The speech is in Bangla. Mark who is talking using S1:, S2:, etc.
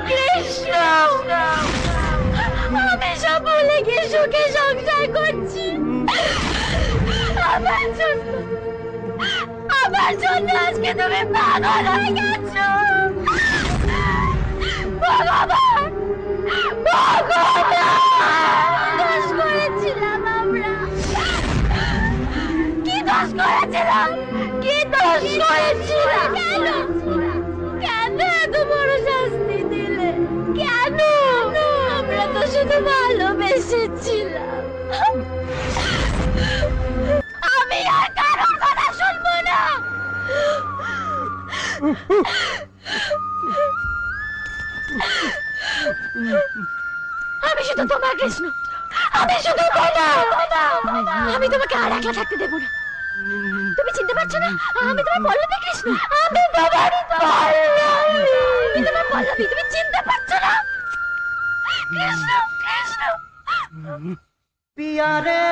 S1: কৃষ্ণ, আমি সব ভুলে গিয়ে সুখে সংসার করছি। আমার জন্য আজকে তুমি পাগল হয়ে গেছো। ভগবান, দোষ করেছিলাম আমরা। কি দোষ করেছিলাম? কি দোষ করেছিলাম? কেন কেন এত বড় শাস্তি দিলে? কেন? আমরা তো শুধু ভালোবেসেছিলাম। আমি আর কারোর কথা শুনবো না। আমি শুধু তোমার কৃষ্ণ, আমি শুধু আমি তোমাকে আর একলা থাকতে দেবো না। তুমি চিনতে পারছো না আমি তোমার পল্লবী কৃষ্ণ? আমি তোমার পল্লবী, তুমি চিনতে পারছো না? কৃষ্ণ, কৃষ্ণ।
S2: পিয়া রে